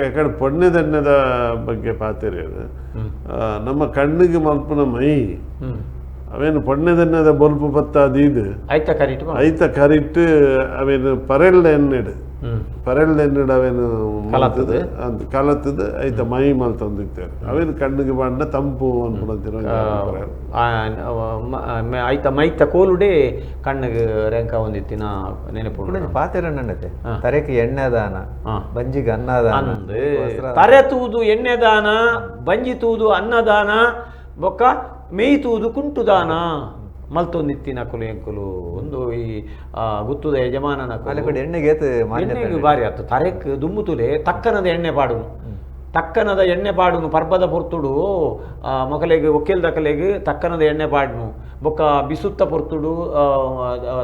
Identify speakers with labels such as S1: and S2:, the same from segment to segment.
S1: ಎಕಡೆ ಪೊಣ್ಣೆದೆಣ್ಣೆದ ಬಗ್ಗೆ ಪಾತಿರಿ ಅದು ನಮ್ಮ ಕಣ್ಣಿಗೆ ಮಲ್ಪನ ಮೈ ಅವೇನು ಪೊಣ್ಣೆದೆಣ್ಣೆದ ಬೊಲ್ಪು ಬತ್ತಾದೀದು ಐತ ಕರಿಟ್ಟು ಅವೇನು ಪರೆಲ್ದ ಎಣ್ಣೆಡು ಅವೇನು ಕಲತ್ತದು ಐತ ಮೈ ಮಲ್ತೊಂದಿತ್ತೇವೆ ಅವೇನು ಕಣ್ಣಿಗೆ ಬಾಂಡ ತಂಪು ಅನ್ಕೊಂತೀರ
S2: ಐತ ಮೈತ ಕೋಲುಡೆ ಕಣ್ಣಿಗೆ ರೆಂಕ ಒಂದಿತ್ತಿನ ನೆನಪು
S3: ಪಾತೆರ ನನ್ನತೆ ತರೆಗೆ ಎಣ್ಣೆದಾನ ಬಂಜಿಗೆ ಅನ್ನದಾನ
S2: ತರೆ ತೂದು ಎಣ್ಣೆದಾನ ಬಂಜಿ ತೂದು ಅನ್ನದಾನ ಬೊಕ್ಕ ಮೇಯ್ತುವುದು ಕುಂಟುದಾನ ಮಲ್ತೊಂದಿತ್ತಿನ ಕುಲು ಎಂಕುಲು ಒಂದು ಈ ಗುತ್ತುದ ಯಜಮಾನನ ಎಣ್ಣೆಗೆ ಬಾರಿ ಆಯ್ತು ತರೆಕ್ ದುಮ್ಮುತುಲೆ ತಕ್ಕನದ ಎಣ್ಣೆ ಪಾಡುನು ತಕ್ಕನದ ಎಣ್ಣೆ ಪಾಡುನು ಪರ್ಬದ ಪೊರ್ತುಡು ಮೊಕಲೆಗೆ ಒಕ್ಕೆಲ್ದ ಕಲೆಗೆ ತಕ್ಕನದ ಎಣ್ಣೆ ಪಾಡುನು ಬೊಕ್ಕ ಬಿಸುತ್ತ ಪೊರ್ತುಡು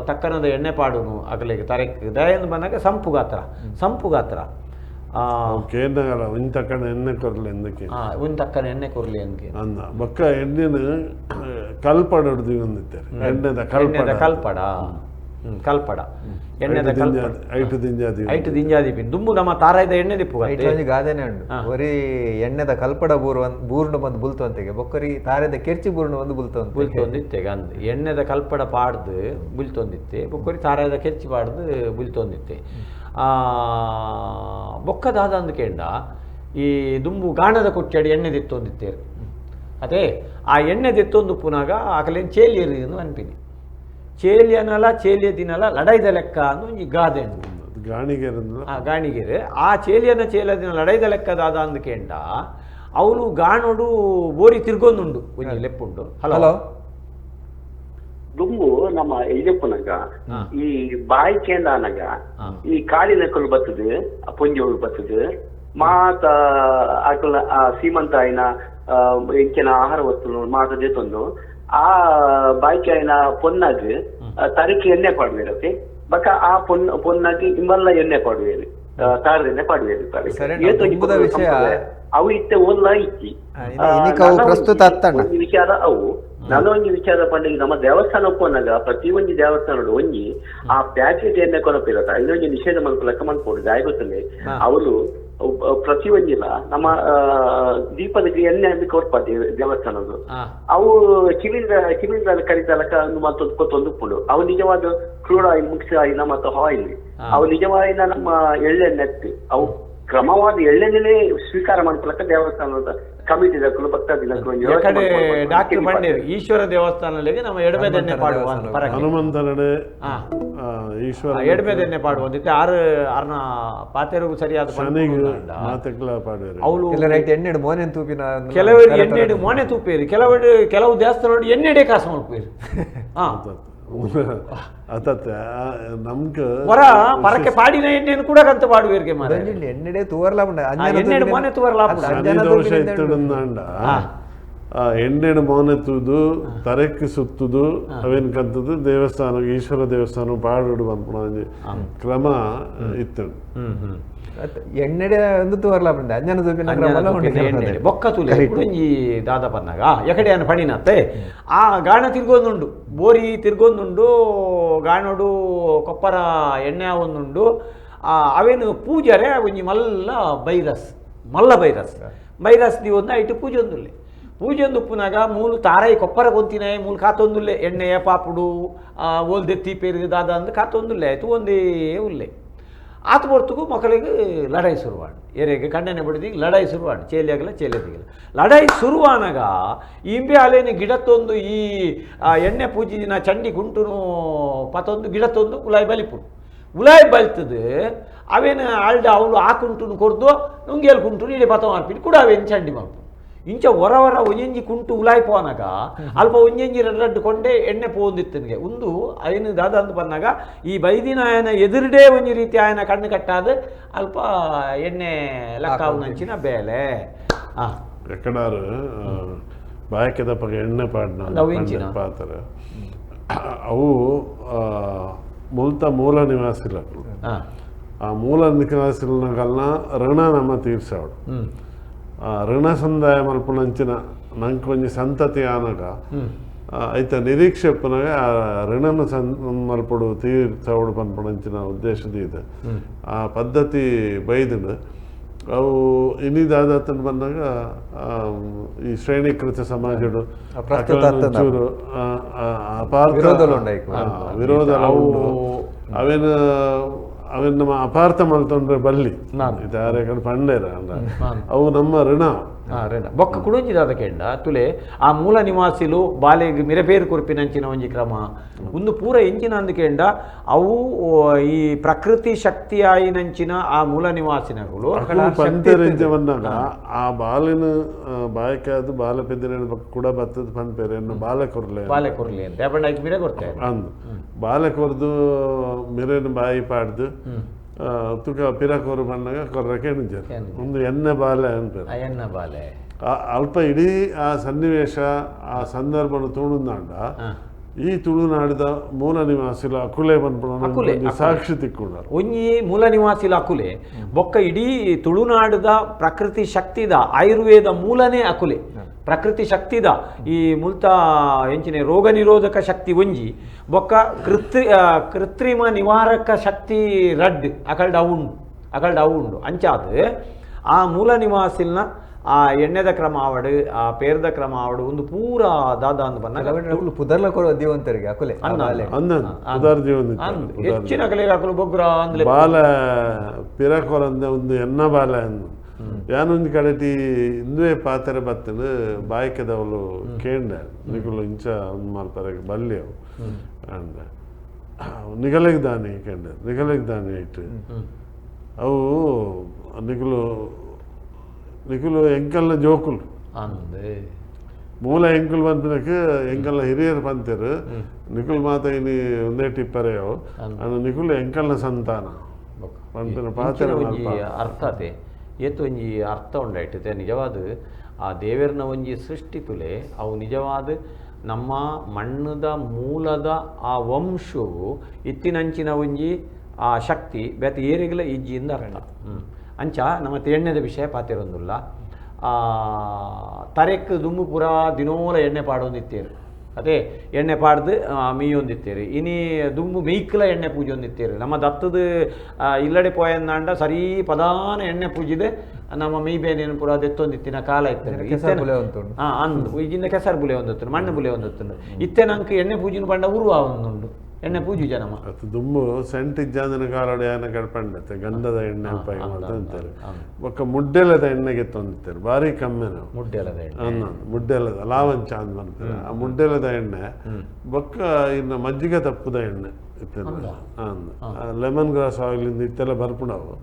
S2: ತಕ್ಕನದ ಎಣ್ಣೆ ಪಾಡುನು ಅಕಲೆಗೆ ತರೆಕ್ ದಯಂದು ಬಂದಾಗ ಸಂಪು ಗಾತ್ರ
S1: ಕೇಂದ್ರ ಇಂತಕ್ಕನ ಎಣ್ಣೆ ಕೊರ್ಲಿ ಎಂದಕ್ಕೆ
S2: ಇಂತಕ್ಕನ ಎಣ್ಣೆ ಕೊರ್ಲಿ ಅಂದಕ್ಕೆ
S1: ಅಂದ ಬೊಕ್ಕ ಎಣ್ಣೆನ ಕಲ್ಪಡ ಹಿಡ್ದು ಬಂದಿದ್ದಾರೆ ಎಣ್ಣೆದ
S2: ಕಲ್ಪಡ ಎಣ್ಣೆದ ಐಟು ದಿಂಜಾದಿ ದುಮ್ಮು ನಮ್ಮ ತಾರಾಯ್ದ ಎಣ್ಣೆ ದಿಪ್ಪು
S3: ಗಾದೆನೆ ಉಂಡು ಒರಿ ಎಣ್ಣೆದ ಕಲ್ಪಡ ಬೂರ್ಣ ಬಂದು ಬುಲ್ತು ಅಂತೆಗೆ ಬೊಕ್ಕರಿ ತಾರಾಯ್ದ ಕೆರ್ಚಿ ಬೂರ್ಣ ಬಂದು
S2: ಬುಲ್ತೊಂದಿತ್ತೆ ಅಂದ್ ಎಣ್ಣೆದ ಕಲ್ಪಡ ಪಾಡ್ದು ಬುಲ್ತೊಂದಿತ್ತೆ ಬೊಕ್ಕರಿ ತಾರಾಯ್ದ ಕೆರ್ಚಿ ಪಾಡ್ದು ಬುಲ್ತೊಂದಿತ್ತೆ ಬೊಕ್ಕದಾದ ಅಂದ್ಕೇಂಡ ಈ ದುಂಬು ಗಾಣದ ಕೊಚ್ಚಡಿ ಎಣ್ಣೆ ದಿತ್ತೊಂದಿತ್ತೇರು ಅದೇ ಆ ಎಣ್ಣೆ ದಿತ್ತೊಂದು ಪುನಾಗ ಆಕಲೇನು ಚೇಲಿಯರಿ ಎಂದು ಅನ್ಪಿನಿ ಚೇಲಿಯ ದಿನಲ ಲಡೈದ ಲೆಕ್ಕ ಅಂದು ಈ ಗಾದೆ ಗಾಣಿಗೆರೆ ಆ ಚೇಲಿಯನ ಲಡೈದ ಲೆಕ್ಕದಾದ ಅಂದ್ಕೇಂಡ ಅವಳು ಗಾಣೋಡು ಬೋರಿ ತಿರ್ಗೊಂದುಂಡು ಒಂಜಿ ಲೆಪ್ಪುಂಡು ಹಲೋ
S4: ದುಂಬು ನಮ್ಮ ಇಜಪ್ಪನಗ ಈ ಬಾಯಿ ಕೇಂದಾನಗ ಈ ಕಾಳಿನ ಕಲ್ಲು ಬರ್ತದೆ ಪೊಂಜಿ ಒಳಗೆ ಬರ್ತದೆ ಮಾತ ಆಕಲ ಸೀಮಂತ ಆಯ್ನ ಇಂಚಿನ ಆಹಾರ ವಸ್ತು ಮಾತ ಜೊತೊಂದು ಆ ಬಾಯ್ಕೆ ಆಯ್ನ ಪೊನ್ನಾಗ ತರಕ್ಕೆ ಎಣ್ಣೆ ಪಾಡ್ವೇರತ್ತೆ ಬಕ ಆ ಪೊನ್ನಾಗಿ ಇಮ್ಮಲ್ಲ ಎಣ್ಣೆ ಪಾಡ್ವೇರಿ ತಾರದೆಣ್ಣೆ ಪಾಡ್ವೇರಿ ಅವು ಇತ್ತೆ ಓಲ್ಲ ಇಚ್ಚಿ ವಿಚಾರ ಅವು ನನ್ನೊಂದು ವಿಚಾರ ಪಂಡಿಗೆ ನಮ್ಮ ದೇವಸ್ಥಾನ ಒಪ್ಪನಾಗ ಪ್ರತಿ ಒಂಜಿ ದೇವಸ್ಥಾನ ಒಂಜಿ ಆ ಪ್ಯಾಕೆಟ್ ಎಣ್ಣೆ ಕೊನಪಿರತ್ತ ಇನ್ನೊಂದು ನಿಷೇಧ ಮನ್ಪು ಲೆಕ್ಕ ಮನ್ಪೋಡು ಗಾಯ ಗೊತ್ತಂದ್ರೆ ಅವಳು ಪ್ರತಿ ಒಂಜಿಲ್ಲ ನಮ್ಮ ದೀಪದ ಎಣ್ಣೆ ಅಂತ ಕೊಡ್ಪಾತಿ ದೇವಸ್ಥಾನದ್ದು ಅವು ಕಿವಿಂದ ಕರಿತಲಕ ಮತ್ತೊಂದು ಕೊತ್ತೊಂದು ಉಪ್ಪುಂಡು ಅವು ನಿಜವಾದ ಕ್ರೂಡ್ ಆಯಿಲ್ ಮಿಕ್ಸ್ ಆಯಿಲ್ ಮತ್ತು ಆಯಿಲ್ ಅವು ನಿಜವಾದ ನಮ್ಮ ಎಳ್ಳೆಣ್ಣೆ ಎತ್ತಿ ಅವು ಕ್ರಮವಾದ ಎಳ್ಳೆಣ್ಣೆ ಸ್ವೀಕಾರ ಮಾಡ್ಕೊಳಕ ದೇವಸ್ಥಾನದ ಕಮಿಟಿ
S2: ಡಾಕ್ಟರ್ ಬಂಡೇರು ಈಶ್ವರ ದೇವಸ್ಥಾನಗಳಿಗೆ ನಮ್ಮ ಎಡಮೆದೆಣ್ಣೆ ಪಾಡುವ
S1: ಹನುಮಂತನಡೆ
S2: ಎಡಮೆದೆಣ್ಣೆ ಪಾಡುವಂತಿತ್ತು ಆರ್ನ ಪಾತೆರಿಗೂ ಸರಿಯಾದ ಅವಳು
S3: ಎಣ್ಣೆಡು ಮೋನೆ ತೂಪಿನ
S2: ಕೆಲವರು ಎಣ್ಣೆಡು ಮೋನೆ ತೂಪೇರಿ ಕೆಲವು ದೇವಸ್ಥಾನ ಎಣ್ಣೆಡೆ ಕಾಸು ಮಾಡ್ಪೇರಿ ಹೊರ ಪರಕ್ಕೆ ಪಾಡಿನ ಎಣ್ಣೆಯನ್ನು ಕೂಡ ಕಂತ ಪಾಡುವೇರಿಗೆ
S3: ಎಣ್ಣೆಡೆ ತೂವರ್ಲಾ
S2: ಎಣ್ಣೆಡು ಮೋನೆ ತೂವರ್ಲಾ
S1: ದೋಷ ಇತ್ತಡಂದಾಂಡ ಎಣ್ಣೆಡು ಮೋನೆ ತೂದು ತರಕ್ಕೆ ಸುತ್ತುದು ಅವೇನ್ ಕಂತದ್ದು ದೇವಸ್ಥಾನ ಈಶ್ವರ ದೇವಸ್ಥಾನ ಪಾಡು ಅನ್ಪುಣ ಕ್ರಮ ಇತ್ತು
S3: ಎಣ್ಣೆಡೆ ಒಂದು ತೂವರ್ಲಾ ಬಂಡೆ ಅಂಜನ
S2: ಬೊಕ್ಕ ತುಲೆ ಈ ದಾದ ಪನ್ನಾಗ ಎಕಡೆ ಅನ್ನ ಪಡಿನತ್ತೆ ಆ ಗಾಣ ತಿರ್ಗೊಂದುಂಡು ಬೋರಿ ತಿರ್ಗೊಂದುಂಡು ಗಾಣೋಡು ಕೊಪ್ಪರ ಎಣ್ಣೆ ಒಂದುಂಡು ಅವೇನು ಪೂಜಾರೆ ಒಂಜಿ ಮಲ್ಲ ಬೈರಸ್ ದಿ ಒಂದು ಐಟು ಪೂಜೆ ಒಂದುಲ್ಲೆ ಪೂಜೆ ಒಂದು ಉಪ್ಪುನಾಗ ಮೂಲು ತಾರಾಯಿ ಕೊಪ್ಪರ ಗೊಂತಿನೇ ಮೂಲು ಕಾತೊಂದುಲ್ಲೆ ಎಣ್ಣೆಯ ಪಾಪುಡು ಓಲ್ದೆತ್ತಿ ಪೇರಿದ ದಾದ ಅಂದು ಕಾತೊಂದುಲ್ಲೆ ಆಯ್ತು ಒಂದೇ ಉಲ್ಲೆ ಆತ ಹೊರ್ತಿಗೂ ಮಕ್ಕಳಿಗೆ ಲಡಾಯಿ ಶುರುವಾಡು ಎರೆಗೆ ಕಣ್ಣನೆ ಬಿಡಿದಿ ಲಡಾಯಿ ಶುರುವಾಡು ಚೇಲಿಯಾಗಲ್ಲ ಲಡಾಯಿ ಶುರುವಾನಾಗ ಇಂಬೆ ಅಲೇನು ಗಿಡತ್ತೊಂದು ಈ ಎಣ್ಣೆ ಪೂಜಿನ ಚಂಡಿ ಗುಂಟುನು ಪತ್ತೊಂದು ಗಿಡತ್ತೊಂದು ಉಲಾಯಿ ಬಲ್ತದೆ ಅವೇನು ಅವಳು ಆಕುಂಟುನು ಕೊರ್ದು ನುಂಗೇಲು ಕುಂಟು ಇಡೀ ಪತ ಮಾಡ್ಬಿಟ್ಟು ಕೂಡ ಅವೇನು ಚಂಡಿ ಮಾಡ್ಬಿಟ್ಟು ಇಂಚ ಹೊರ ಒಂಜಿ ಕುಂಟು ಉಲಾಯಿ ಪೋನಾಗ ಅಲ್ಪ ಒಂಜಿ ರಡ್ಡು ಕೊಂಡೆ ಎಣ್ಣೆ ಪೋಂದಿತ್ತನಿಗೆ ಒಂದು ಏನು ದಾದ ಅಂತ ಬಂದಾಗ ಈ ಬೈದಿನ ಆಯನ ಎದುರುಡೇ ಒಂಜಿ ರೀತಿ ಆಯನ ಕಣ್ಣು ಕಟ್ಟಾದ ಅಲ್ಪ ಎಣ್ಣೆ ಲೆಕ್ಕಾವು ನಂಚಿನ ಬೇಲೆ
S1: ಎಕ್ಕಡಾರು ಬಾಯಕೆದ ಪಗ ಎಣ್ಣೆ ಪಾಡ್ನ ಪಾತ್ರ ಅವು ಮೂಲ ನಿವಾಸಿಲ ಆ ಮೂಲ ನಿವಾಸಿಲನಗಲ್ನ ಋಣ ನಮ್ಮ ತೀರ್ಸಾವಡು ಋಣ ಸಂದಾಯ ಮಲ್ಪುನಂಚಿನ ನಂಗೆ ಒಂಜಿ ಸಂತತಿ ಆನಗ ಐತ ನಿರೀಕ್ಷೆ ಪುನಗ ಋಣನ ಮಲ್ಪಡು ತೀರ್ಸವಡು ಪನ್ಪುನಂಚಿನ ಉದ್ದೇಶದ ಇದೆ ಆ ಪದ್ಧತಿ ಬೈದಿನ ಅವು ಇನ್ನಿದಾದತನ ಬಂದಾಗ ಈ ಶ್ರೇಣೀಕೃತ ಸಮಾಜಡು ಚೂರು ವಿರೋಧ ಉಂಡು ಅವೇನು ನಮ್ಮ ಅಪಾರ್ಥ ಮಲ್ತೊಂಡ್ರೆ ಬಲ್ಲಿ ಇದಾರೆ ಕಡೆ ಪಂಡೇರ ಅವು ನಮ್ಮ ಋಣ
S2: ಬೊಕ್ಕ ಕುಡುಂಜಿದಾದ ಕೆಂಡ ತುಲೆ ಆ ಮೂಲ ನಿವಾಸಿಲು ಬಾಲೆಗ್ ಮಿರಪೇರು ಕೊರ್ಪಿನಂಚಿನ ಒಂಜಿ ಕ್ರಮ ಒಂದು ಪೂರ ಎಂಚಿನ ಅಂದಕೆಂಡ ಅವು ಈ ಪ್ರಕೃತಿ ಶಕ್ತಿ ಆಯಿನಂಚಿನ ಆ ಮೂಲ ನಿವಾಸಿನಗಳು
S1: ಪಂಪೆರೆಂಜವನ್ನಾಗ ಆ ಬಾಲಿನ ಬಾಯಕಾದ ಬಾಲ ಪೆದ್ದಿನ ಕೂಡ ಬತ್ತದ ಪಂಪೆರೆಯನ್ನು ಬಾಲೆ ಕೊರ್ಲೆ
S2: ಅಂತ ಯಾಪಂಡ ಮಿರೆ ಕೊಡ್ತಾರೆ
S1: ಅಂದು ಬಾಲೆ ಕೊರ್ದು ಮಿರೆನ ಬಾಯಿ ಪಾಡ್ದು ತುಕ ಪಿರಕೋರು ಬಂದಾಗ ಕೊರ್ರಕ್ಕೆ ಒಂದು ಎಣ್ಣೆ ಬಾಲೆ ಅಂತಾರೆ
S2: ಎಣ್ಣೆ ಬಾಲೆ
S1: ಅಲ್ಪ ಇಡೀ ಆ ಸನ್ನಿವೇಶ ಆ ಸಂದರ್ಭ ತುಳುನಾಡ ಈ ತುಳುನಾಡಿದ ಮೂಲ ನಿವಾಸಿಲ ಅಕುಲೆ ಬಂದ್ಬಿಡೋಣ ಸಾಕ್ಷಿ ತಿಕ್ಕೊಂಡ
S2: ಒಂಜಿ ಮೂಲ ನಿವಾಸಿಲ ಅಕುಲೆ ಬೊಕ್ಕ ಇಡೀ ತುಳುನಾಡದ ಪ್ರಕೃತಿ ಶಕ್ತಿದ ಆಯುರ್ವೇದ ಮೂಲನೇ ಅಕುಲೆ ಪ್ರಕೃತಿ ಶಕ್ತಿದ ಈ ಮುಲ್ತ ಎಂಚಿನ ರೋಗ ನಿರೋಧಕ ಶಕ್ತಿ ಒಂಜಿ ಬೊಕ್ಕ ಕೃತ್ರಿಮ ನಿವಾರಕ ಶಕ್ತಿ ರಡ್ ಅಕಲ್ಡ ಅವು ಉಂಡು ಅಂಚಾದ ಆ ಮೂಲ ನಿವಾಸಿಲ್ನ ಆ ಎಣ್ಣೆದ ಕ್ರಮ ಆವಡು ಆ ಪೇರದ ಕ್ರಮ ಆವಡು ಒಂದು ಪೂರ ದಾದ ಅಂದ್ ಬಂದಾಗ
S3: ಪುದರ್ಲ ಕೊಡುವ ದೇವಂತರಿಗೆ ಅಕುಲೆ
S2: ಹೆಚ್ಚಿನ ಕಲೆಗೆ ಹಾಕಲು ಬೊಗ್ರ ಅಂದ್ರೆ
S1: ಬಾಲ ಪಿರಕೋರಂದ ಒಂದು ಎನ್ನ ಬಾಲ ಅಂದು ಯಾನೊಂದು ಕಡೆಟಿ ಇಂದುವೆ ಪಾತ್ರೆ ಬತ್ತನು ಬಾಯ್ಕೆದವಳು ಕೇಂಡ ನಿಗುಲು ಇಂಚ ಒಂದು ಮಾಲ್ಪರೆಗೆ ಬಲ್ಲಿ ಅವು ಅಂದ ನಿಗಲೆಗೆ ದಾನಿ ಕೇಂಡ ನಿಗಲೆಗೆ ದಾನಿ ಇಟ್ಟು ಅವು ನಿಗುಲು ಎಂಕಲ್ನ ಜೋಕುಲು ಮೂಲ ಎಂಕುಲು ಬಂದನಕ್ಕೆ ಎಂಕಲ್ನ ಹಿರಿಯರು ಬಂತರು ನಿಗುಲು ಮಾತ ಇನಿ ಒಂದೇ ಟಿಪ್ಪರೆಯೋ ನಿಗುಲು ಎಂಕಲ್ನ ಸಂತಾನ ಬಂತನ ಪಾತ್ರೆ
S2: ಅರ್ಥತೆ ಏತು ಒಂಜಿ ಅರ್ಥ ಉಂಡಾಯ್ತದೆ ನಿಜವಾದ ಆ ದೇವರನ ಒಂಜಿ ಸೃಷ್ಟಿ ತುಲೆ ಅವು ನಿಜವಾದ ನಮ್ಮ ಮಣ್ಣದ ಮೂಲದ ಆ ವಂಶವು ಇತ್ತಿನಂಚಿನ ಒಂಜಿ ಆ ಶಕ್ತಿ ಬೇತ ಏರಿಗಲ ಇಜ್ಜಿಯಿಂದ ಅರ್ಥ ಅಂಚ ನಮ್ಮ ಎಣ್ಣೆದ ವಿಷಯ ಪಾತಿರೊಂದುಲ್ಲ ತರೆಕ್ ದುಮ್ಮು ಪುರ ದಿನೋಲ ಎಣ್ಣೆ ಪಾಡೊಂದಿತ್ತೇರು ಅದೇ ಎಣ್ಣೆ ಪಾಡ್ದು ಮೀಯೊಂದಿತ್ತೇರು ಇನಿ ದುಮ್ಮು ಮೇಯ್ಕಲ ಎಣ್ಣೆ ಪೂಜೆ ಒಂದಿತ್ತೇರು ನಮ್ಮ ದತ್ತದ ಇಲ್ಲಡೆ ಪೋಯಂದಾಂಡ ಸರಿ ಪದಾನ ಎಣ್ಣೆ ಪೂಜಿದೆ ನಮ್ಮ ಮೀಬೇನೇನು ಪುರ ದೆತ್ತೊಂದಿತ್ತಿನ ಕಾಲ ಇತ್ತು ಅಂದು ಈಜಿಂದ ಕೆಸರು ಬುಲೆ ಒಂದೊತ್ತು ಮಣ್ಣು ಬುಲೆ ಒಂದೊತ್ತು ಇತ್ತೆ ನಂಗೆ ಎಣ್ಣೆ ಪೂಜಿನ ಬಂಡ ಉರುವ ಒಂದುಂಡು ಎಣ್ಣೆ ಪೂಜೆ ಜನಮ
S1: ದುಮ್ಮು ಸೆಂಟ್ ಇಜ್ಜಾಂದಿನ ಕಾಲೋಡೆ ಯಾನ ಕಡ್ಪಂಡತ್ತೆ ಗಂಧದ ಎಣ್ಣೆ ಉಪಯೋಗ ಮಾಡ್ತಾರೆ ಒಕ್ಕ ಮುಡ್ಡೆಲದ ಎಣ್ಣೆಗೆ ತಂದಿರ್ತಾರೆ ಭಾರಿ ಕಮ್ಮಿ ನಾವು
S2: ಮುಡ್ಡೆಲದ ಎಣ್ಣೆ
S1: ಮುಡ್ಡೆಲದ ಲಾವಂಚ ಅಂತ ಮಾಡ್ತಾರೆ ಆ ಮುಡ್ಡೆಲದ ಎಣ್ಣೆ ಬೊಕ್ಕ ಇನ್ನು ಮಜ್ಜಿಗೆ ತಪ್ಪದ ಎಣ್ಣೆ ಲೆಮನ್ ಗ್ರಾಸ್ ಆಯಿಲ್ ಇತ್ತೆಲ್ಲ ಬರ್ಪುಣವು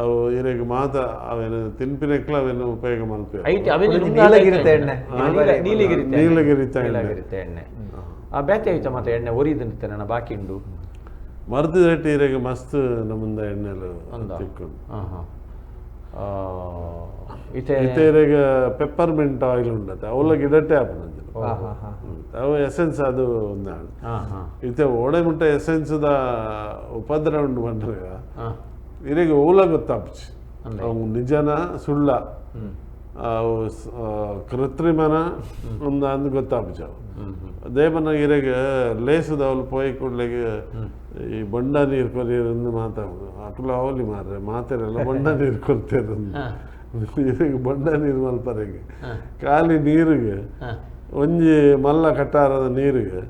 S1: ಅವು ಇರೆಗೆ ಮಾತ ಅವೇನು ತಿನ್ಪಿನಕ್ಲ ಅವೇನು ಉಪಯೋಗ ಮಾಡ್ತೇವೆ ನೀಲಗಿರಿ
S2: ಎಣ್ಣೆ ಬೇತೆ ಆಯ್ತಾ ಮತ್ತೆ ಎಣ್ಣೆ ಒರಿದಂತೆ ನನ್ನ ಬಾಕಿ ಉಂಡು
S1: ಮರ್ದು ರೇಟ್ ಇರೆಗೆ ಮಸ್ತ್ ನಮ್ಮಂದ ಎಣ್ಣೆಲು ತಿಕ್ಕೊಂಡು ಇತೆರೆಗೆ ಪೆಪ್ಪರ್ಮೆಂಟ್ ಆಯಿಲ್ ಉಂಡತ್ತೆ ಅವಲ ಗಿಡಟ್ಟೆ ಆಪನಂಜ ಅವು ಎಸೆನ್ಸ್ ಅದು ಒಂದು ಇತ್ತೆ ಓಡೆ ಮುಟ್ಟ ಎಸೆನ್ಸ್ದ ಉಪದ್ರ ಉಂಡು ಬಂದ್ರೆ ಇರೆಗೆ ಓಲ ಗೊತ್ತಾಪುಚಿ ಅವು ನಿಜನ ಸುಳ್ಳ ಅವು ಕೃತ್ರಿಮನ ಒಂದು ಅಂದು ಗೊತ್ತಾಪುಚಾವು ದೇವನ ಇರೆಗೆ ಲೇಸದವಳು ಪೋಯಿ ಕೂಡ್ಲೆಗೆ ಈ ಬೊಂಡ ನೀರು ಕೊರಿಯರಂದು ಮಾತಾಡುದು ಅಕುಲ ಅವಲಿ ಮಾರ್ರೆ ಮಾತೆರೆಲ್ಲ ಬೊಂಡ ನೀರು ಕೊರ್ತೇರಂದು ಇರೆಗೆ ಬೊಂಡ ನೀರು ಮಲ್ಪರೆಗೆ ಖಾಲಿ ನೀರಿಗೆ ಒಂಜಿ ಮಲ್ಲ ಕಟ್ಟಾರದ ನೀರಿಗೆ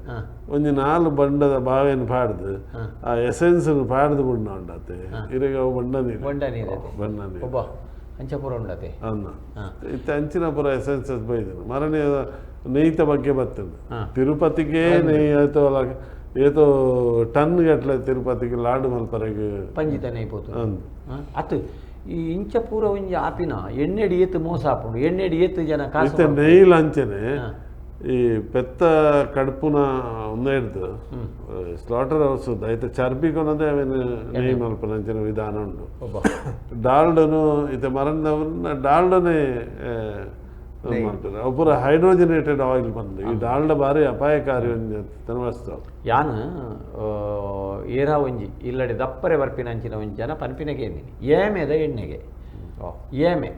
S1: ಒಂಜಿ 4 ಬಂಡದ ಬಾವಿಯನ್ನು ಪಾಡ್ದು ಆ ಎಸೆನ್ಸ್ ಪಾಡ್ದು ಬುಣ್ಣ ಉಂಡತ್ತೆ ಇರೆಗೆ ಅವು ಬೊಂಡ ನೀರು
S2: ಅಂಚಪುರ ಉಂಡತೆ
S1: ಅನ್ನ ಇತ್ತ ಅಂಚಿನ ಪುರ ಎಸೆನ್ಸಸ್ ಬೈದನು ಮರನೇ ನೆಯ್ತ ಬಗ್ಗೆ ಬರ್ತದೆ ತಿರುಪತಿಗೆ ನೆಯ್ ಏತೋ ಟನ್ ಗಟ್ಲೆ ತಿರುಪತಿಗೆ ಲಾಡು ಮಲ್ಪರೆಗೆ
S2: ಪಂಜಿತ ನೆಯ್ಪೋತು ಅತ್ತು ಈ ಇಂಚಪೂರ ಒಂಜಿ ಆಪಿನ ಎಣ್ಣೆಡಿ ಏತು ಮೋಸ ಆಪುಂಡು ಎಣ್ಣೆಡಿ ಏತು ಜನ ಕಾಸು
S1: ನೆಯ್ಲ್ ಅಂಚನೆ ಈ ಪೆತ್ತ ಕಡುಪುನ ಒಂದೇ ಹಿಡ್ದು ಸ್ಲಾಟರ್ ಹೌಸ್ ಐತೆ ಚರ್ಬಿ ಕೊನದೇ ಅವೇನು ನೆಯ್ ಮಲ್ಪನ ಅಂಚಿನ ವಿಧಾನ ಉಂಡು ಡಾಲ್ಡನು ಇತ್ತೆ ಮರದವ್ರನ್ನ ಡಾಲ್ಡನೇ ಮಾಡ್ತಾರೆ ಅವು ಪೂರ ಹೈಡ್ರೋಜನೇಟೆಡ್ ಆಯಿಲ್ ಬಂದು ಈ ಡಾಲ್ಡ ಬಾರಿ ಅಪಾಯಕಾರಿ ಒಂದು ವಸ್ತು
S2: ಯಾನು ಏರಾ ಒಂಜಿ ಇಲ್ಲಡೆ ದಪ್ಪರೆ ಬರ್ಪಿನ ಅಂಚಿನ ಒಂಜಿ ಜನ ಪನ್ಪಿನಗೆ ಏಮೆದ ಎಣ್ಣೆಗೆ ಏಮೆ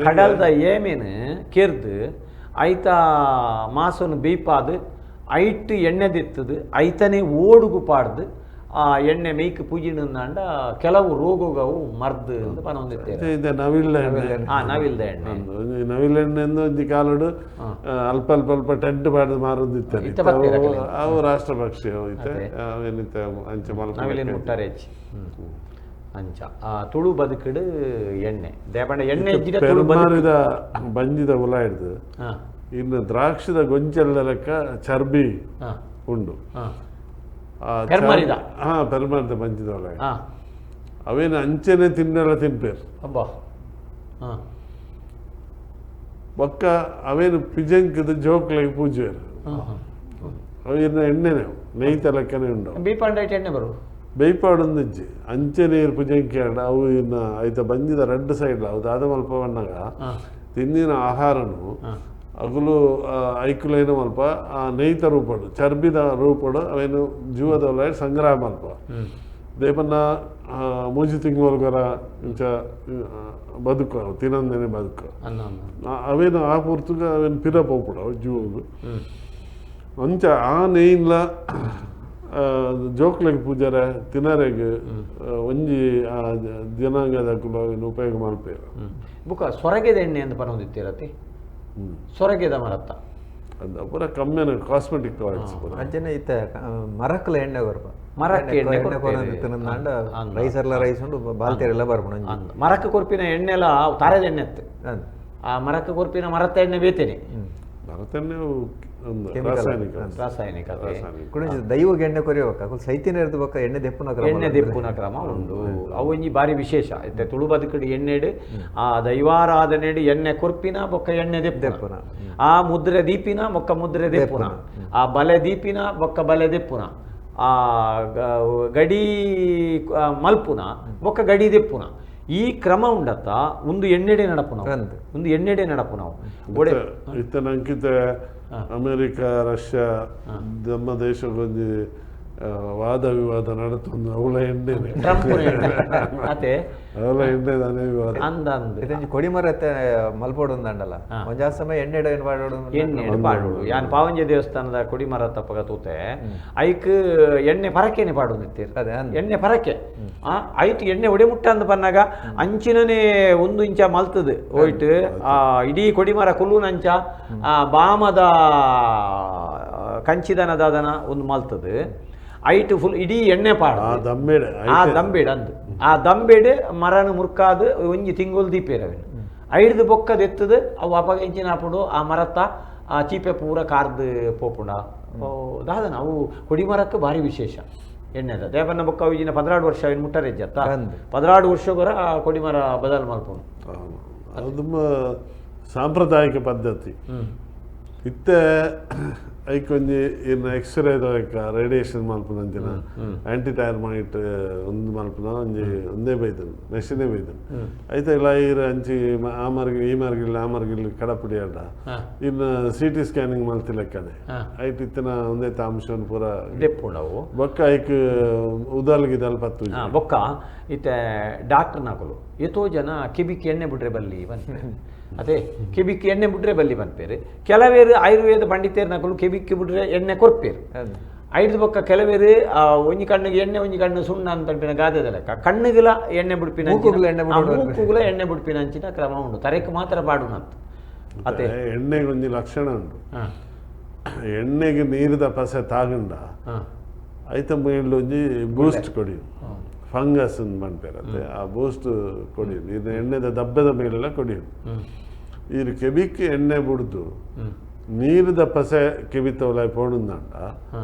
S2: ಕಡಲ್ದ ಏಮೆನು ಕೆರ್ದು ಐತ ಮಾಸನು ಬೀಪಾದು ಐಟ್ ಎಣ್ಣೆ ದಿತ್ತದು ಐತನೇ ಓಡುಗು ಪಾಡ್ದು ಆ ಎಣ್ಣೆ ಮೇಯ್ಕ್ ಪೂಜಿನಂದಾಂಡ ಕೆಲವು ರೋಗವು ಮರ್ದು ಅಂತ ಪನೊಂದಿತ್ತೇವೆ
S1: ಇದು ನವಿಲ್ದ ಎಣ್ಣೆ
S2: ನವಿಲ್ದ ಎಣ್ಣೆ
S1: ನವಿಲೆಣ್ಣೆ ಒಂಜಿ ಕಾಲುಡು ಅಲ್ಪ ಅಲ್ಪ ಅಲ್ಪ ಟೆಂಟ್ ಬಾಡ್ದು ಮಾರುದಿತ್ತು ಅವು ರಾಷ್ಟ್ರ ಪಕ್ಷಿ ಹೋಯ್ತೆ ಅವೇನಿತ್ತೆ ಅಂಚೆ
S2: ನವಿಲಿನ ಮುಟ್ಟಾರೆ ಹೆಚ್ಚಿ ಅಂಚ ತುಳು ಬದುಕುಡು ಎಣ್ಣೆ ದೇಪಂಡ ಎಣ್ಣೆ ಹೆಚ್ಚಿದ ತುಳು
S1: ಪೆರ್ಮಾರಿದ ಬಂಜಿದ ಹುಲ ಹಿಡ್ದು ಇನ್ನು ದ್ರಾಕ್ಷಿದ ಗೊಂಚೆಲ್ಲ ಲೆಕ್ಕ ಚರ್ಬಿ ಉಂಡು
S2: ಪೆರ್ಮಾರಿದ
S1: ಪೆರ್ಮಾರಿದ ಬಂಜಿದ ಹುಲ ಅವೇನು ಅಂಚೆನೆ ತಿನ್ನೆಲ್ಲ ತಿನ್ಪೇರು
S2: ಅಬ್ಬಾ
S1: ಒಕ್ಕ ಅವೇನು ಪಿಜಂಕದ ಜೋಕ್ಲೆಗೆ ಪೂಜೆರು ಅವೇನು ಎಣ್ಣೆನೆ ನೆಯ್ತ ಲೆಕ್ಕನೆ ಉಂಡು
S2: ಬೀಪಂಡೈಟ್ ಎಣ್ಣೆ ಬರು
S1: ಬೈಪಾಡೊಂದಿಜ್ಜಿ ಅಂಚೆ ನೀರು ಪುಜಂಕಿ ಆಡ ಅವು ಇನ್ನು ಐತ ಬಂದಿದ ರೆಡ್ ಸೈಡ್ ಅವು ದಾದ ಮಲ್ಪ ಬಣ್ಣಗ ತಿಂದಿನ ಆಹಾರನು ಅಗಲು ಐಕುಲೈನ ಮಲ್ಪ ಆ ನೈತ ರೂಪಡು ಚರ್ಬಿದ ರೂಪಡು ಅವೇನು ಜೀವದ ಒಳಗೆ ಸಂಗ್ರಹ ಮಲ್ಪ ದೇಪನ್ನ ಮೂಜಿ ತಿಂಗಳವರೆಗರ ಇಂಚ ಬದುಕು ಅವು ತಿನ್ನಂದೇನೆ ಬದುಕು ಅವೇನು ಆ ಪೂರ್ತುಗ ಅವೇನು ಪಿರ ಪೋಪುಡು ಅವು ಜೀವದು ಅಂಚ ಆ ನೇಯ್ಲ ಜೋಕ್ಲೆಗೆ ಪೂಜಾರ ತಿನ್ನರೆಗೆ ಒಂಜಿ ಆ ಜನಾಂಗದ ಉಪಯೋಗ ಮಾಡ್ಪೇರು
S2: ಬುಕ್ಕ ಸೊರಗೆದ ಎಣ್ಣೆ ಅಂತ ಪರೊಂದಿತ್ತೀರತಿ ಸೊರಗೆದ ಮರತ್ತ
S1: ಅದು ಪೂರ ಕಮ್ಮಿನ ಕಾಸ್ಮೆಟಿಕ್ ಪ್ರಾಡಕ್ಟ್ಸ್ ಪೂರ
S3: ಅಂಚನೆ ಇತ್ತ ಮರಕ್ಕಲ ಎಣ್ಣೆ ಬರ್ಪ
S2: ಮರಕ್ಕೆ ಎಣ್ಣೆ
S3: ತಿನ್ನಂದಾಂಡ ರೈಸರ್ಲ ರೈಸ್ ಉಂಡು ಬಾಲ್ತೇರೆಲ್ಲ ಬರ್ಪುಣ
S2: ಮರಕ್ಕೆ ಕೊರ್ಪಿನ ಎಣ್ಣೆಲ್ಲ ತಾರದ ಎಣ್ಣೆ ಎತ್ತು ಆ ಮರಕ್ಕೆ ಕೊರ್ಪಿನ ಮರತ್ತ ಎಣ್ಣೆ ಬೇತೇನೆ
S1: ಮರತೆಣ್ಣೆ ಒಂದು
S2: ರಾಸಾಯನಿಕ
S3: ದೈವಗೆ ಎಣ್ಣೆ ಕೊರಿಯಬೇಕ ಸೈತಿನ ಇರ್ದು ಬಕ್ಕ ಎಣ್ಣೆ ದೆಪ್ಪುನ
S2: ಎಣ್ಣೆ ದೆಪ್ಪುನ ಕ್ರಮ ಉಂಡು ಅವು ಒಂಜಿ ಬಾರಿ ವಿಶೇಷ ಐತೆ ತುಳು ಬದುಕಡಿ ಎಣ್ಣೆಡು ಆ ದೈವಾರಾಧನೆಡು ಎಣ್ಣೆ ಕೊರ್ಪಿನ ಬೊಕ್ಕ ಎಣ್ಣೆ ದೆಪ್ಪುನ ಆ ಮುದ್ರೆ ದೀಪಿನ ಬೊಕ್ಕ ಮುದ್ರೆ ದೆಪ್ಪುನ ಆ ಬಲೆ ದೀಪಿನ ಬೊಕ್ಕ ಬಲೆ ದೆಪ್ಪುನ ಆ ಗಡಿ ಮಲ್ಪುನ ಬೊಕ್ಕ ಗಡಿ ದೆಪ್ಪುನ ಈ ಕ್ರಮ ಉಂಡತ್ತ ಒಂದು ಎಣ್ಣೆಡೆ ನಡಪು ನಾವು ಒಂದು ಎಣ್ಣೆಡೆ ನಡಪು ನಾವು
S1: ಇತ್ತ ನಂಕಿತ ಅಮೇರಿಕ ರಷ್ಯಾ ನಮ್ಮ ದೇಶಕ್ಕೊಂದು ವಾದ ವಿವಾದ ನಡತೊಂದು ಅವಳ ಎಣ್ಣೆನೆ
S2: ಅದೇ
S1: ಅವಳ ಎಣ್ಣೆ ನಾನೇ ವಿವಾದ
S2: ಅಂದ
S3: ಕೊಡಿಮರ ಮಲ್ಪೋಡು ಅಂದಲ್ಲ ಒಂಜಾ ಸಮಯ ಎಣ್ಣೆ
S2: ಎಣ್ಣೆ ಪಾಡೋಡು ಯಾನ್ ಪಾವಂಜೆ ದೇವಸ್ಥಾನದ ಕೊಡಿಮರ ತಪ್ಪಗ ತೂತೆ ಐಕ್ ಎಣ್ಣೆ ಪರಕೆನೆ ಪಾಡೋದಿತ್ತೀರ್ ಎಣ್ಣೆ ಪರಕೆ ಐತು ಎಣ್ಣೆ ಒಡೆ ಮುಟ್ಟ ಅಂತ ಬಂದಾಗ ಅಂಚಿನನೇ ಒಂದು ಇಂಚ ಮಲ್ತದು ಹೋಯ್ತು ಇಡೀ ಕೊಡಿಮರ ಕುಲ್ಲುನಂಚ ಬಾಮದ ಕಂಚಿದನದಾದನ ಒಂದು ಮಲ್ತದು ಐಟು ಫುಲ್ ಇಡೀ ಎಣ್ಣೆ ಪಾಡು ಆ ದಂಬೇಡು ಅಂದು ಆ ದಂಬೇಡು ಮರನ ಮುರ್ಕಾದು ಒಂಜಿ ತಿಂಗಳು ದೀಪೇರವೇನು ಐಡ್ದು ಬೊಕ್ಕದ ಎತ್ತದು ಅವು ಅಪಗೆಂಚಿನ ಹಾಪುಡು ಆ ಮರತ್ತ ಆ ಚೀಪೆ ಪೂರ ಕಾರ್ದು ಪೋಪುಂಡ ದಾದನ ಅವು ಕೊಡಿಮರಕ್ಕೆ ಭಾರಿ ವಿಶೇಷ ಎಣ್ಣೆದ ದೇವನ್ನ ಬೊಕ್ಕ ಅವಿಜಿನ 16 ವರ್ಷ ಏನು ಮುಟ್ಟರೆಜ್ಜತ್ತ 16 ವರ್ಷಗೊರ ಆ ಕೊಡಿಮರ ಬದಲು ಮಲ್ಪುಂಡು
S1: ಅದು ತುಂಬ ಸಾಂಪ್ರದಾಯಿಕ ಪದ್ಧತಿ ಇತ್ತೆ ಐಕೊಂಜಿ ಇನ್ನು ಎಕ್ಸ್ರೇ ರೇಡಿಯೇಷನ್ ಮಲ್ಪುನಂಚಿನ ಆಂಟಿ ಟೈರ್ಮೈಟ್ ಒಂದು ಮಲ್ಪುನ ಒಂಜಿ ಒಂದೇ ಬೈದನು ಮೆಷಿನೇ ಬೈದನು ಐತೆ ಇಲ್ಲ ಈರು ಅಂಚಿ ಆ ಮರ್ಗಿಲ್ ಈ ಮರ್ಗಿಲ್ ಆ ಮರ್ಗಿಲ್ ಕಡಪುಡಿ ಅಡ್ಡ ಇನ್ನು CT ಸ್ಕ್ಯಾನಿಂಗ್ ಮಲ್ತಿಲೆಕ್ಕನೆ ಐಟ್ ಇತ್ತಿನ ಒಂದೇ ತಾಂಶವನ್ನು ಪೂರ
S2: ದೆಪ್ಪುಂಡವು
S1: ಬೊಕ್ಕ ಐಕ್ ಉದಲ್ಗಿದಲ್ ಪತ್ತು
S2: ಬೊಕ್ಕ ಇತ್ತೆ ಡಾಕ್ಟರ್ ನಾಕಲು ಎಷ್ಟೋ ಜನ ಕಿಬಿಕ್ ಎಣ್ಣೆ ಬಿಡ್ರೆ ಬಲ್ಲಿ ಅದೇ ಕಿಬಿಕ್ಕಿ ಎಣ್ಣೆ ಬಿಡ್ರೆ ಬಲ್ಲಿ ಬಂದ್ಪೇರು ಕೆಲವೇರು ಆಯುರ್ವೇದ ಪಂಡಿತೇರು ನಕಲು ಕಿಬಿಕ್ಕಿ ಬಿಡ್ರೆ ಎಣ್ಣೆ ಕೊರ್ಪೇರು ಐದು ಬೊಕ್ಕ ಕೆಲವೇರು ಒಂಜಿ ಕಣ್ಣಿಗೆ ಎಣ್ಣೆ ಒಂಜಿ ಕಣ್ಣು ಸುಣ್ಣ ಅಂತ ಗಾದದ ಲೆಕ್ಕ ಕಣ್ಣಿಗೆಲ ಎಣ್ಣೆ ಬಿಡ್ಪಿನ ಮೂಕುಗುಲ ಎಣ್ಣೆ ಬಿಡ್ಪಿನ ಅಂಚಿನ ಕ್ರಮ ಉಂಟು ತರೆಕ್ ಮಾತ್ರ ಪಾಡುನಂತ ಅದೇ
S1: ಎಣ್ಣೆಗೆ ಒಂಜಿ ಲಕ್ಷಣ ಉಂಟು ಎಣ್ಣೆಗೆ ನೀರಿದ ಪಸೆ ತಾಗಂಡ ಐತ ಮೇಲ್ ಒಂಜಿ ಬೂಸ್ಟ್ ಕೊಡಿ ಫಂಗಸ್ ಮಾಡ್ಪೇರತ್ತೆ ಆ ಬೂಸ್ಟ್ ಕೊಡಿ ಇದು ಎಣ್ಣೆದ ದಬ್ಬದ ಮೇಲೆಲ್ಲ ಕೊಡಿಯೋದು ಇದು ಕೆಬಿಕ್ಕೆ ಎಣ್ಣೆ ಬಿಡ್ದು ನೀರಿದ ಪಸೆ ಕೆಬಿತವಲ ಪೋಣಂದಂಡ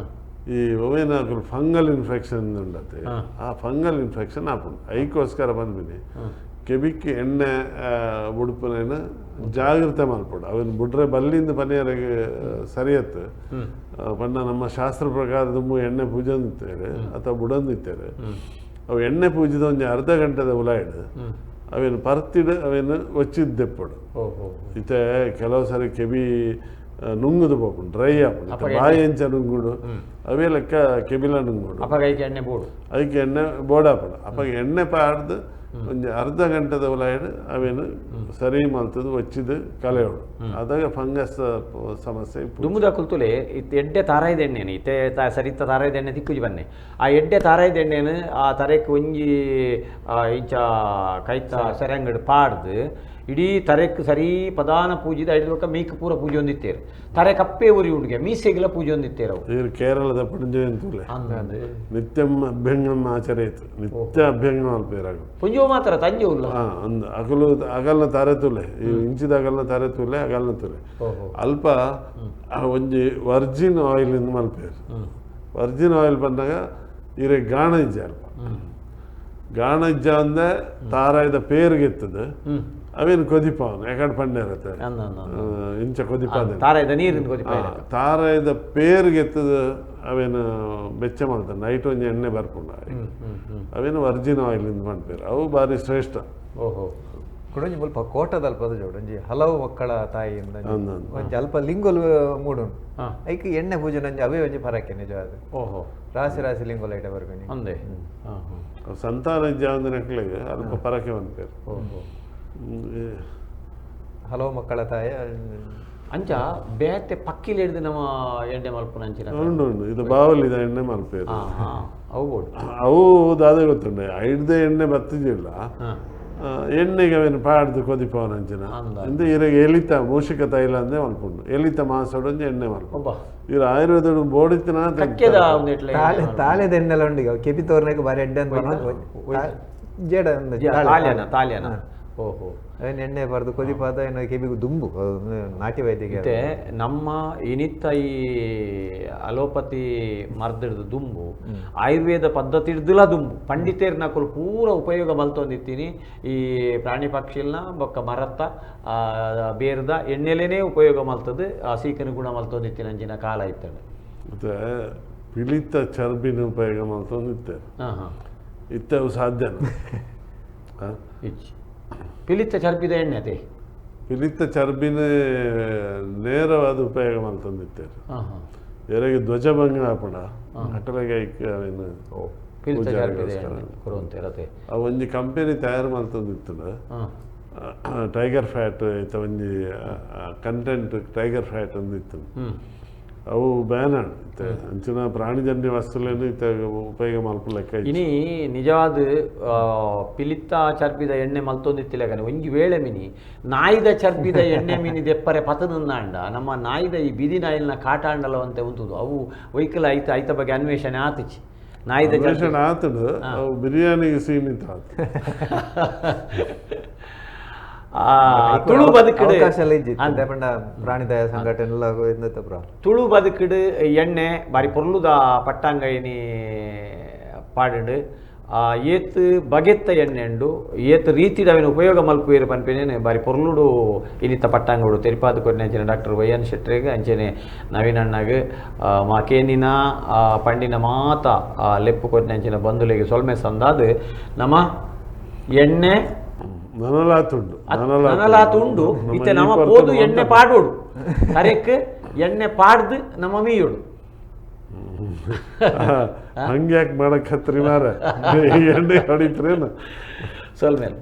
S1: ಈ ಒವೇನಾಗಲು ಫಂಗಲ್ ಇನ್ಫೆಕ್ಷನ್ ಉಂಡತ್ತೆ ಆ ಫಂಗಲ್ ಇನ್ಫೆಕ್ಷನ್ ಆಪುಂಡು ಐಕೋಸ್ಕರ ಬಂದ್ಬಿನಿ ಕೆಬಿಕ್ಕೆ ಎಣ್ಣೆ ಬುಡುಪುನೇನ ಜಾಗ್ರತೆ ಮಾಡ್ಕೊಡು ಅವನು ಬಿಡ್ರೆ ಬಲ್ಲಿಂದ ಪನಿಯರಿಗೆ ಸರಿಯತ್ತು ಪಣ್ಣ ನಮ್ಮ ಶಾಸ್ತ್ರ ಪ್ರಕಾರ ತುಂಬ ಎಣ್ಣೆ ಪೂಜೆ ಅಂತಾರೆ ಅಥವಾ ಬುಡಂದಿತ್ತೇವೆ ಅವು ಎಣ್ಣೆ ಪೂಜಿದ ಒಂದು ಅರ್ಧ ಗಂಟೆದ ಉಲಾಯ್ಡು ಅವೇನು ಪರ್ತಿಡು ಅವೇನು ಒಚ್ಚಿದ್ದೆಪ್ಪಡು ಇತ್ತೆ ಕೆಲವು ಸರಿ ಕೆಬಿ ನುಂಗುದು ಪೋಪುಂಡು ಡ್ರೈ ಆಪುಂಡು ಬಾಯಿ ಎಂಚ ನುಂಗುಡು ಅವೇ ಲೆಕ್ಕ ಕೆಬಿಲ ನುಂಗುಡು
S2: ಎಣ್ಣೆ ಬೋಡು
S1: ಅದಕ್ಕೆ ಎಣ್ಣೆ ಬೋಡಾಪುಂಡು ಅಪ್ಪ ಎಣ್ಣೆ ಪಾಡ್ದು ಒಂದು ಅರ್ಧ ಗಂಟೆದ ಒಳಗಡೆ ಅವೇನು ಸರಿ ಮಲ್ತದ್ದು ಒಚ್ಚಿದು ಕಳೆಯೋಡು ಅದಾಗ ಫಂಗಸ್ ಸಮಸ್ಯೆ
S2: ದುಮ್ಮುದ ಕುಲ್ತುಲೆ ಇತ್ತು ಎಡ್ಡೆ ತಾರಾಯ್ದ ಎಣ್ಣೆನು ಇತ್ತೆ ಸರಿತ ತಾರಾಯ್ದ ಎಣ್ಣೆ ತಿಕ್ಕುಜಿ ಬನ್ನೆ ಆ ಎಡ್ಡೆ ತಾರಾಯ್ದ ಎಣ್ಣೆನು ಆ ತರೆಕ್ ಒಂಜಿ ಇಂಚ ಕೈತ ಸೆರಂಗಡ್ ಪಾಡ್ದು ಇಡೀ ತರೆಕ್ ಸರಿ ಪ್ರಧಾನ ಪೂಜಿದ ಐದು ಮೀಕ ಪೂರ ಪೂಜೆ ಹೊಂದಿತ್ತೇರು ತರೆ ಕಪ್ಪೆ ಉರಿ ಉಂಡಿಗೆ ಮೀಸೆಗಿಲ ಪೂಜೆ ಹೊಂದಿತ್ತೇರು
S1: ಇವರು ಕೇರಳದ ಪುಂಜೆ ಅಂತೂಲೆ ನಿತ್ಯಂ ಅಭ್ಯಂಗಂ ಆಚರೇತು ನಿತ್ಯ ಅಭ್ಯಂಗಂ ಅಲ್ಪೇರಾಗ
S2: ಪುಂಜೋ ಮಾತ್ರ ತಂಜೆ ಉಲ್ಲ
S1: ಅಂದ ಅಗಲು ಅಗಲ್ನ ತರೆತುಲೆ ಈ ಇಂಚಿದ ಅಗಲ್ನ ತರೆತುಲೆ ಅಗಲ್ನ ತುಲೆ ಅಲ್ಪ ಒಂಜಿ ವರ್ಜಿನ್ ಆಯಿಲ್ ಇಂದ ಮಲ್ಪೇರು ವರ್ಜಿನ್ ಆಯಿಲ್ ಬಂದಾಗ ಇರೆ ಗಾಣ ಇಜ್ಜ ಅಲ್ಪ ಗಾಣ ಇಜ್ಜ ಅಂದೆ ತಾರಾಯ್ದ ಪೇರ್ಗೆತ್ತದು ಅವೇನು ಕೊದಿಪಾವನು ಯಾಕಡೆ ಪಂಡೆ ಇರುತ್ತೆ ಇಂಚ ಕೊದಿಪಾದ
S2: ತಾರಾಯ್ದ ನೀರಿನ
S1: ತಾರಾಯ್ದ ಪೇರ್ಗೆತ್ತದ ಅವೇನು ಬೆಚ್ಚ ಮಾಡ್ತಾರೆ ನೈಟ್ ಒಂಜಿ ಎಣ್ಣೆ ಬರ್ಪುಂಡ ಅವೇನು ವರ್ಜಿನ್ ಆಯಿಲ್ ಇಂದ ಮಾಡ್ಪೇರು ಅವು ಬಾರಿ ಶ್ರೇಷ್ಠ
S3: ಓಹೋ ಕುಡೊಂಜಿ ಮುಲ್ಪ ಕೋಟದಲ್ಪದ ಜೋಡೊಂಜಿ ಹಲವು ಮಕ್ಕಳ ತಾಯಿಯಿಂದ ಒಂಜಿ ಅಲ್ಪ ಲಿಂಗೊಲು ಮೂಡುಂಡು ಐಕ್ ಎಣ್ಣೆ ಪೂಜೆ ಒಂಜಿ ಅವೇ ಒಂಜಿ ಪರಕ್ಕೆ ನಿಜ ಅದು
S2: ಓಹೋ
S3: ರಾಶಿ ರಾಶಿ ಲಿಂಗೊಲ ಐಟ ಬರ್ಬೇನಿ
S2: ಅಂದೆ
S1: ಸಂತಾನ ಜಾಂದ ನೆಕ್ಲೆಗೆ ಅಲ್ಪ ಪರಕೆ ಬಂದ್ಪೇರು
S3: ಹಲವು ಮಕ್ಕಳ ತಾಯಿ
S2: ಅಂಚ ಬೇತೆ ಪಕ್ಕಿಲ್ ಹಿಡಿದು ನಮ್ಮ ಎಣ್ಣೆ ಮಲ್ಪುನ ಅಂಚಿನ
S1: ಉಂಡು ಇದು ಬಾವಲಿದ ಎಣ್ಣೆ ಮಲ್ಪೇರು
S2: ಅವು ಬೋಡು
S1: ಅವು ದಾದ ಗೊತ್ತುಂಡೆ ಐಡ್ದೆ ಎಣ್ಣೆ ಬತ್ತಿದಿಲ್ಲ ಎಣ್ಣೆಗೆ ಅವೇನು ಪಾಡ್ದು ಕೊದಿಪವನ ಅಂಚಿನ ಇಂದು ಇರಿಗೆ ಎಲಿತ ಮೂಷಿಕ ತೈಲ ಅಂದೇ ಮಲ್ಪುಂಡು ಎಲಿತ ಮಾಸೋಡೊಂದು ಎಣ್ಣೆ ಮಲ್ಪು ಇವ್ರು ಆಯುರ್ವೇದ ಬೋಡಿತ್ತಿನ
S3: ತಾಳೆದ ಎಣ್ಣೆಲ್ಲ ಉಂಡು ಕೆಪಿ ತೋರ್ನಾಗ ಬಾರಿ ಎಡ್ಡೆ ಅಂತ ಜೇಡ
S2: ತಾಲ್ಯನ ಓಹೋ
S3: ಅವೇನು ಎಣ್ಣೆ ಬರ್ದು ಕೊದಿಪಾದ ಏನೋ ಕೆಬಿಗೂ ದುಂಬು ನಾಟಿ ವೈದ್ಯಕ್ಕೆ
S2: ನಮ್ಮ ಇನಿತ್ತ ಈ ಅಲೋಪತಿ ಮರ್ದಿಡ್ದು ದುಂಬು ಆಯುರ್ವೇದ ಪದ್ಧತಿ ಹಿಡ್ದಿಲ್ಲ ದುಂಬು ಪಂಡಿತೇರ್ ನಾಕುಲು ಪೂರ ಉಪಯೋಗ ಮಲ್ತೊಂದಿತ್ತೀನಿ ಈ ಪ್ರಾಣಿ ಪಕ್ಷಿಲ್ನ ಬೊಕ್ಕ ಮರತ್ತ ಬೇರ್ದ ಎಣ್ಣೆಲೇನೇ ಉಪಯೋಗ ಮಲ್ತದ್ದು ಆ ಸೀಕನ ಗುಣ ಮಲ್ತೊಂದಿತ್ತೀನಿ ಅಂಚಿನ ಕಾಲ ಇರ್ತದೆ
S1: ಮತ್ತೆ ಪಿಳಿತ ಚರ್ಬಿನ ಉಪಯೋಗ ಮಲ್ತೊಂದಿತ್ತೆ ಇತ್ತವು ಸಾಧ್ಯನ
S2: ಪಿಲಿತ ಚರ್ಪಿದ ಎಣ್ಣೆ ಅದೇ
S1: ಪಿಲಿತ ಚರ್ಬಿನ ನೇರವಾದ ಉಪಯೋಗ ಮಲ್ತೊಂದಿತ್ತೇರು ಎರೆಗೆ ಧ್ವಜಭಂಗ ಆಪುಂಡ ಅಟಲಗೆ ಅವೇನು ಅವು ಒಂಜಿ ಕಂಪೆನಿ ತಯಾರು ಮಲ್ತೊಂದಿತ್ತುಂಡ ಟೈಗರ್ ಫ್ಯಾಟ್ ಐತ ಒಂಜಿ ಕಂಟೆಂಟ್ ಟೈಗರ್ ಫ್ಯಾಟ್ ಒಂದಿತ್ತು ಅವು ಬ್ಯಾನ್ ಅಂಚಿನ ಪ್ರಾಣಿಜನ್ಯ ವಸ್ತುಲೇನು ಇತ್ತ ಉಪಯೋಗ ಮಲ್ಪ ಲೆಕ್ಕ
S2: ಇನಿ ನಿಜವಾದ ಪಿಲಿತ್ತ ಚರ್ಪಿದ ಎಣ್ಣೆ ಮಲ್ತೊಂದಿತ್ತಿಲ್ಲ కానీ ಒಂಜಿ ವೇಳೆ ಮಿನಿ ನಾಯಿದ ಚರ್ಪಿದ ಎಣ್ಣೆ ಮಿನಿ ದೆಪ್ಪರೆ ಪತನಂದಾಂಡ ನಮ್ಮ ನಾಯಿದ ಈ ಬೀದಿ ನಾಯಿಲ್ನ ಕಾಟಾಂಡಲ ಅಂತ ಉಂಟುದು ಅವು ವೈಕಲ್ ಐತ ಬಗ್ಗೆ ಅನ್ವೇಷಣೆ ಆತಿಚಿ ನಾಯಿದ
S1: ಅನ್ವೇಷಣೆ ಆತದು ಅವು ಬಿರಿಯಾನಿಗೆ ಸೀಮಿತ ಆತು
S2: ತುಳು ಬದುಕಿಡು
S3: ಪ್ರಾಣಿ ದಯಾ ಸಂಘಟನೆ
S2: ತುಳು ಬದುಕಿಡು ಎಣ್ಣೆ ಬಾರಿ ಪೊರ್ಲುದ ಪಟ್ಟಾಂಗ ಏನಿ ಪಾಡು ಏತ್ ಬಗೆತ್ತ ಎಣ್ಣೆ ಉಂಡು ಏತ್ ರೀತಿದ ಅವಿನ ಉಪಯೋಗ ಮಲ್ಪುವೇರು ಪನ್ಪೇನೆ ಬಾರಿ ಪೊರ್ಲುಡು ಇನಿತ ಪಟ್ಟಾಂಗಡು ತೆರಿಪಾದು ಕೊನೆ ಅಂಚನೆ ಡಾಕ್ಟರ್ ವೈ ಎನ್ ಶೆಟ್ರಿಗೆ ಅಂಚನೆ ನವೀನ್ ಅಣ್ಣಗೆ ಮಾ ಕೇನಿನ ಪಂಡಿನ ಮಾತ ಲೆಪ್ಪು ಕೊನೆ ಅಂಚಿನ ಬಂಧುಲೆಗೆ ಸೊಲ್ಮೆ ಸಂದಾದ ನಮ್ಮ ಎಣ್ಣೆ ನನಲಾತುಂಡು ಇತ್ತೆ ನಮ್ಮ ಪೋದು ಎಣ್ಣೆ ಪಾಡೋಡು ಕರೆಕ್ ಎಣ್ಣೆ ಪಾಡ್ದು ನಮ್ಮ ಮೀಯೋಡು
S1: ಹಂಗ್ಯಾಕೆ ಮಾಡಕ್ ಹತ್ರಿ ಮಾರ ಎಣ್ಣೆ ಹೊಡಿತ್ರೇನು
S2: ಸೊಲ್ಮೇಲೆ